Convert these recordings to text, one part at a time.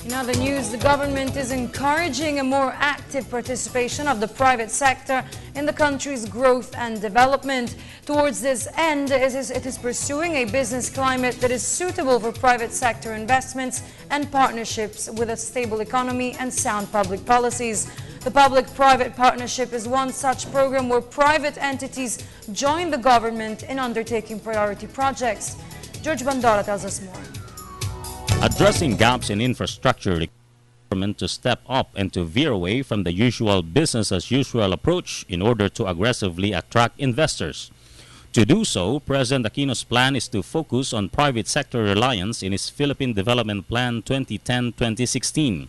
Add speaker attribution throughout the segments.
Speaker 1: In other news, the government is encouraging a more active participation of the private sector in the country's growth and development. Towards this end, it is pursuing a business climate that is suitable for private sector investments and partnerships with a stable economy and sound public policies. The public-private partnership is one such program where private entities join the government in undertaking priority projects. Jorge Bandola tells us more.
Speaker 2: Addressing gaps in infrastructure, the government to step up and to veer away from the usual business-as-usual approach in order to aggressively attract investors. To do so, President Aquino's plan is to focus on private sector reliance in his Philippine Development Plan 2010-2016.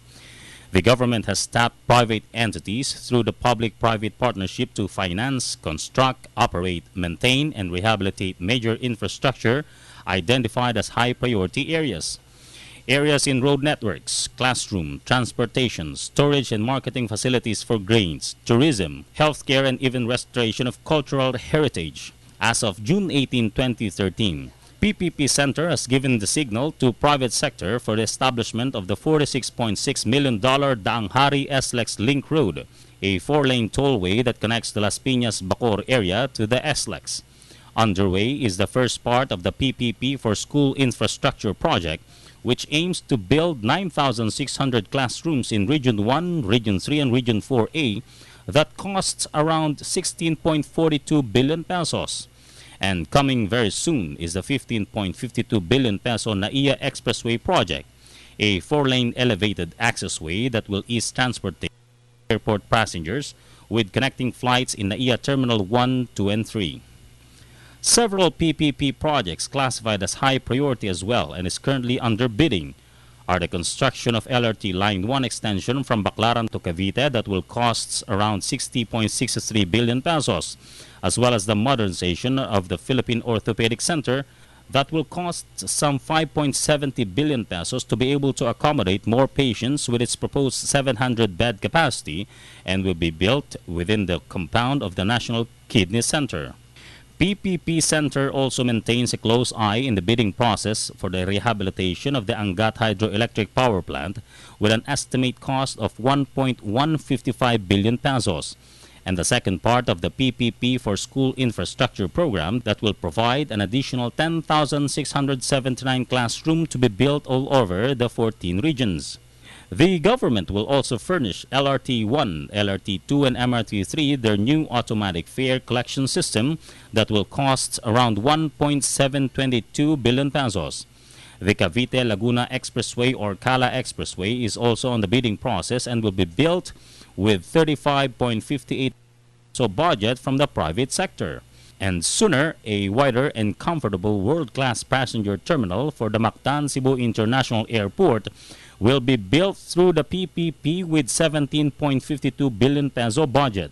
Speaker 2: The government has tapped private entities through the public-private partnership to finance, construct, operate, maintain, and rehabilitate major infrastructure identified as high-priority areas. Areas in road networks, classroom, transportation, storage and marketing facilities for grains, tourism, healthcare, and even restoration of cultural heritage. As of June 18, 2013, PPP Center has given the signal to private sector for the establishment of the $46.6 million Daanghari SLEX Link Road, a four-lane tollway that connects the Las Piñas Bacoor area to the SLEX. Underway is the first part of the PPP for School Infrastructure Project, which aims to build 9,600 classrooms in Region 1, Region 3, and Region 4A that costs around 16.42 billion pesos. And coming very soon is the 15.52 billion peso NAIA Expressway project, a four-lane elevated accessway that will ease transportation of airport passengers with connecting flights in NAIA Terminal 1, 2, and 3. Several PPP projects classified as high priority as well and is currently under bidding are the construction of LRT Line 1 extension from Baclaran to Cavite that will cost around 60.63 billion pesos, as well as the modernization of the Philippine Orthopedic Center that will cost some 5.70 billion pesos to be able to accommodate more patients with its proposed 700-bed capacity and will be built within the compound of the National Kidney Center. PPP Center also maintains a close eye in the bidding process for the rehabilitation of the Angat Hydroelectric Power Plant with an estimate cost of 1.155 billion pesos, and the second part of the PPP for School Infrastructure Program that will provide an additional 10,679 classrooms to be built all over the 14 regions. The government will also furnish LRT-1, LRT-2, and MRT-3 their new automatic fare collection system that will cost around 1.722 billion pesos. The Cavite-Laguna Expressway or Cala Expressway is also on the bidding process and will be built with 35.58 so budget from the private sector. And sooner, a wider and comfortable world-class passenger terminal for the Mactan Cebu International Airport will be built through the PPP with 17.52 billion peso budget.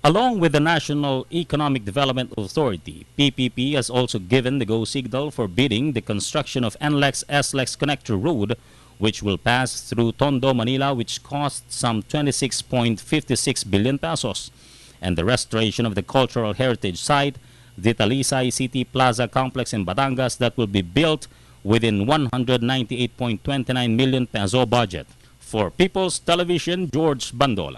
Speaker 2: Along with the National Economic Development Authority, PPP has also given the go signal for bidding the construction of NLEX-SLEX Connector Road, which will pass through Tondo, Manila, which costs some 26.56 billion pesos, and the restoration of the cultural heritage site, the Talisay City Plaza Complex in Batangas, that will be built within 198.29 million peso budget. For People's Television, Jorge Bandola.